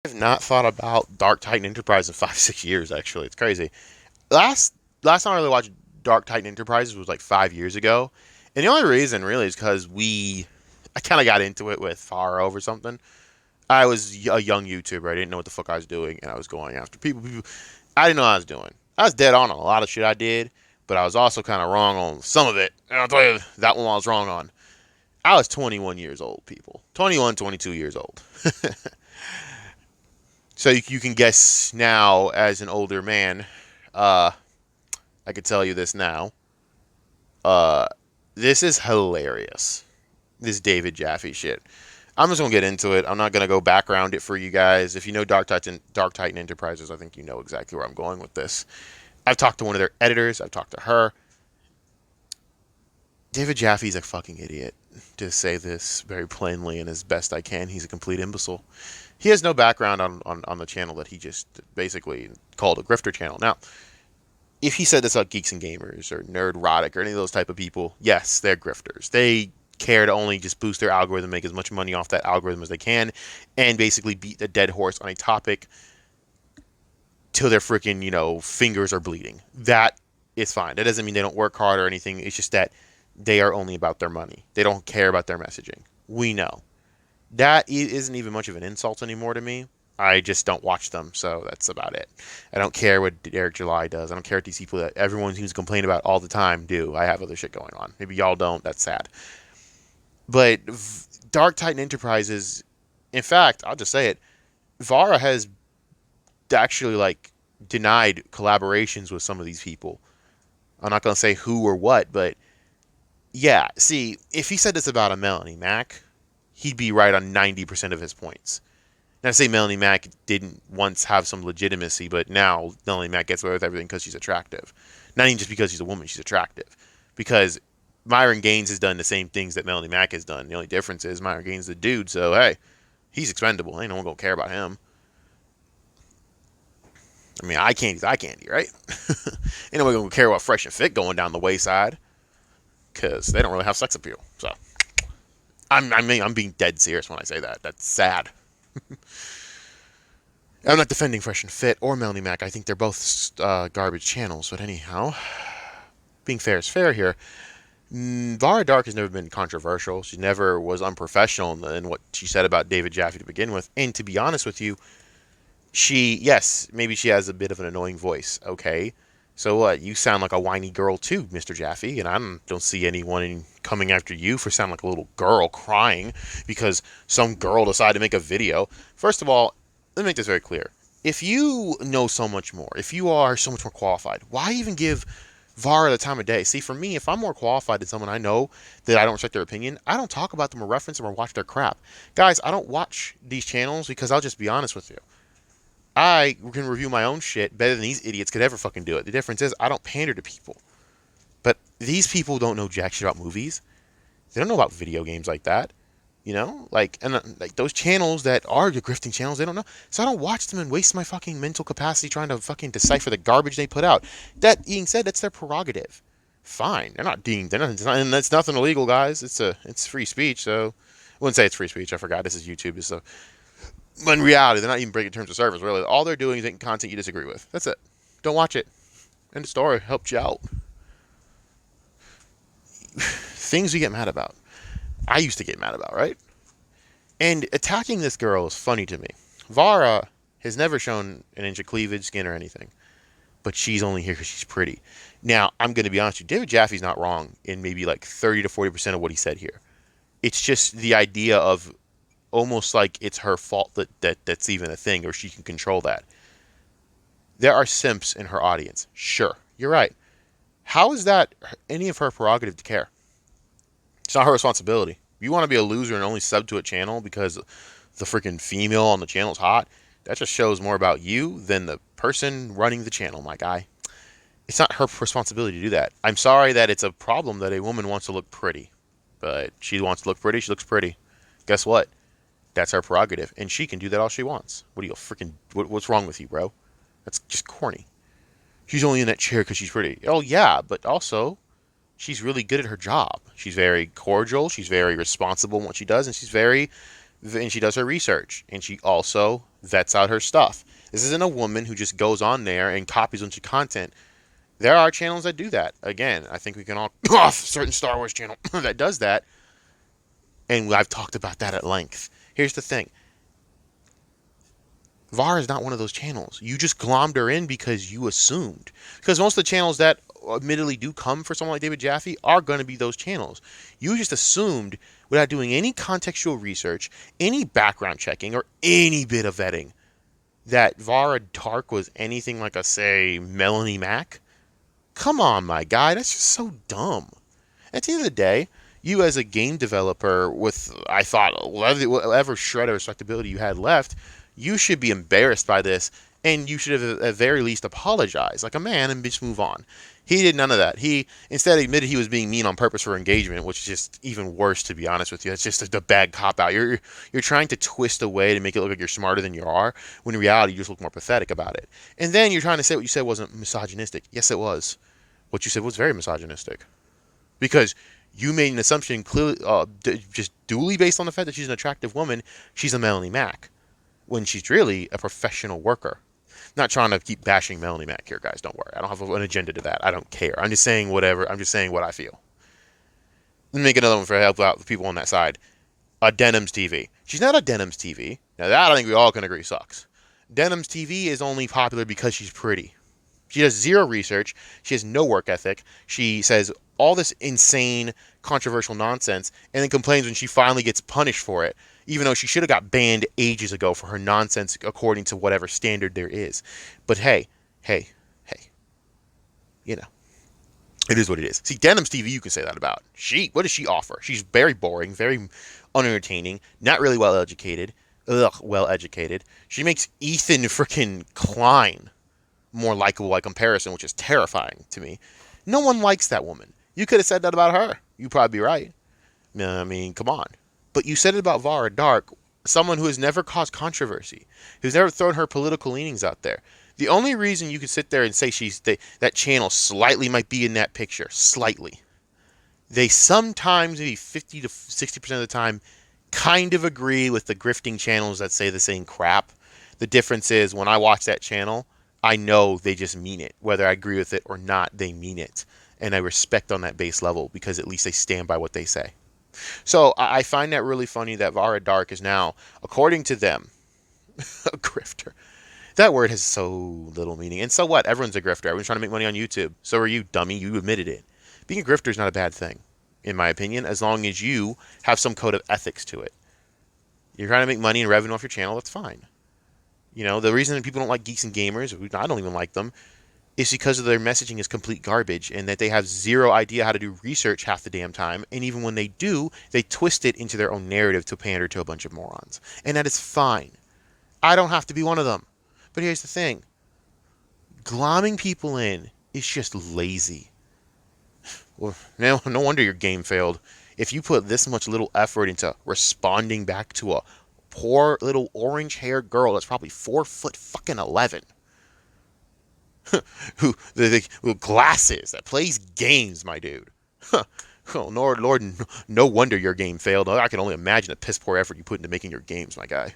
I've not thought about Dark Titan Enterprise in 5, 6 years. Actually, it's crazy. Last last time I really watched Dark Titan Enterprises was like 5 years ago, and the only reason really is because I kind of got into it with Faro or something. I was a young YouTuber. I didn't know what the fuck I was doing, and I was going after people. I didn't know what I was doing. I was dead on a lot of shit I did, but I was also kind of wrong on some of it. And I'll tell you that one I was wrong on. I was 21 years old, people. 21, 22 years old. So you can guess now, as an older man, uh, I could tell you this now. Uh, this is hilarious. This David Jaffe shit. I'm just gonna get into it. I'm not gonna go background it for you guys. If you know Dark Titan Enterprises, I think you know exactly where I'm going with this. I've talked to one of their editors. I've talked to her. David Jaffe's a fucking idiot. To say this very plainly and as best I can, he's a complete imbecile. He has no background on the channel that he just basically called a grifter channel. Now, if he said this about Geeks and Gamers or Nerdrotic or any of those type of people, yes, they're grifters. They care to only just boost their algorithm, make as much money off that algorithm as they can, and basically beat the dead horse on a topic till their freaking, fingers are bleeding. That is fine. That doesn't mean they don't work hard or anything. It's just that they are only about their money. They don't care about their messaging. We know. That isn't even much of an insult anymore to me. I just don't watch them, so that's about it. I don't care what Derek July does. I don't care what these people that everyone seems to complain about all the time do. I have other shit going on. Maybe y'all don't. That's sad. But Dark Titan Enterprises, in fact, I'll just say it. Vara has actually denied collaborations with some of these people. I'm not gonna say who or what, but yeah. See, if he said this about a Melanie Mac, he'd be right on 90% of his points. Now, I say Melanie Mac didn't once have some legitimacy, but now Melanie Mac gets away with everything because she's attractive. Not even just because she's a woman, she's attractive. Because Myron Gaines has done the same things that Melanie Mac has done. The only difference is Myron Gaines is a dude, so hey, he's expendable. Ain't no one gonna care about him. I mean, eye candy's eye candy, right? Ain't no one gonna care about Fresh and Fit going down the wayside because they don't really have sex appeal. So I'm being dead serious when I say that. That's sad. I'm not defending Fresh and Fit or Melanie Mac. I think they're both garbage channels. But anyhow, being fair is fair here. Vara Dark has never been controversial. She never was unprofessional in what she said about David Jaffe to begin with. And to be honest with you, yes, maybe she has a bit of an annoying voice. Okay. So what? You sound like a whiny girl too, Mr. Jaffe, and I don't see anyone coming after you for sounding like a little girl crying because some girl decided to make a video. First of all, let me make this very clear. If you know so much more, if you are so much more qualified, why even give Vara the time of day? See, for me, if I'm more qualified than someone I know that I don't respect their opinion, I don't talk about them or reference them or watch their crap. Guys, I don't watch these channels because I'll just be honest with you. I can review my own shit better than these idiots could ever fucking do it. The difference is I don't pander to people. But these people don't know jack shit about movies. They don't know about video games like that. And those channels that are the grifting channels, they don't know. So I don't watch them and waste my fucking mental capacity trying to fucking decipher the garbage they put out. That being said, that's their prerogative. Fine. And that's nothing illegal, guys. It's free speech, so I wouldn't say it's free speech. I forgot this is YouTube, so but in reality, they're not even breaking terms of service, really. All they're doing is making content you disagree with. That's it. Don't watch it. End of story. Helped you out. Things we get mad about. I used to get mad about, right? And attacking this girl is funny to me. Vara has never shown an inch of cleavage, skin, or anything. But she's only here because she's pretty. Now, I'm going to be honest with you. David Jaffe's not wrong in maybe like 30 to 40% of what he said here. It's just the idea of almost like it's her fault that's even a thing, or she can control that. There are simps in her audience. Sure, you're right. How is that any of her prerogative to care? It's not her responsibility. You want to be a loser and only sub to a channel because the freaking female on the channel is hot? That just shows more about you than the person running the channel, my guy. It's not her responsibility to do that. I'm sorry that it's a problem that a woman wants to look pretty. But she wants to look pretty, she looks pretty. Guess what? That's her prerogative, and she can do that all she wants. What are you freaking? What's wrong with you, bro? That's just corny. She's only in that chair because she's pretty. Oh yeah, but also, she's really good at her job. She's very cordial. She's very responsible in what she does, and she's very and she does her research, and she also vets out her stuff. This isn't a woman who just goes on there and copies a bunch of content. There are channels that do that. Again, I think we can all off certain Star Wars channel that does that, and I've talked about that at length. Here's the thing. Vara is not one of those channels. You just glommed her in because you assumed. Because most of the channels that admittedly do come for someone like David Jaffe are going to be those channels. You just assumed without doing any contextual research, any background checking, or any bit of vetting that Vara Dark was anything like a, say, Melanie Mac. Come on, my guy. That's just so dumb. At the end of the day, you as a game developer with, I thought, whatever shred of respectability you had left, you should be embarrassed by this, and you should have at very least apologize like a man and just move on. He did none of that. He instead admitted he was being mean on purpose for engagement, which is just even worse, to be honest with you. It's just a bad cop out. You're trying to twist a way to make it look like you're smarter than you are, when in reality you just look more pathetic about it. And then you're trying to say what you said wasn't misogynistic. Yes, it was. What you said was very misogynistic, because you made an assumption clearly, just duly based on the fact that she's an attractive woman. She's a Melanie Mac, when she's really a professional worker. Not trying to keep bashing Melanie Mac here, guys. Don't worry. I don't have an agenda to that. I don't care. I'm just saying whatever. I'm just saying what I feel. Let me make another one for help out the people on that side. A Denims TV. She's not a Denims TV. Now that I think we all can agree sucks. Denims TV is only popular because she's pretty. She does zero research. She has no work ethic. She says all this insane, controversial nonsense, and then complains when she finally gets punished for it, even though she should have got banned ages ago for her nonsense according to whatever standard there is. But hey, you know, it is what it is. See, Denims TV, you can say that about. What does she offer? She's very boring, very unentertaining, not really well educated. Well educated. She makes Ethan freaking Klein more likable by comparison, which is terrifying to me. No one likes that woman. You could have said that about her. You'd probably be right. I mean, come on. But you said it about Vara Dark, someone who has never caused controversy, who's never thrown her political leanings out there. The only reason you could sit there and say that channel slightly might be in that picture, slightly. They sometimes, maybe 50 to 60% of the time, kind of agree with the grifting channels that say the same crap. The difference is when I watch that channel, I know they just mean it. Whether I agree with it or not, they mean it. And I respect on that base level because at least they stand by what they say. So I find that really funny that Vara Dark is now, according to them, a grifter. That word has so little meaning. And so what? Everyone's a grifter. Everyone's trying to make money on YouTube. So are you, dummy. You admitted it. Being a grifter is not a bad thing, in my opinion, as long as you have some code of ethics to it. You're trying to make money and revenue off your channel, that's fine. You know, the reason that people don't like Geeks and Gamers, I don't even like them, is because of their messaging is complete garbage and that they have zero idea how to do research half the damn time. And even when they do, they twist it into their own narrative to pander to a bunch of morons. And that is fine. I don't have to be one of them. But here's the thing. Glomming people in is just lazy. Well, no wonder your game failed. If you put this much little effort into responding back to a poor little orange-haired girl that's probably 4 foot fucking 11, who with glasses that plays games, my dude. Oh, Lord, no wonder your game failed. I can only imagine the piss poor effort you put into making your games, my guy.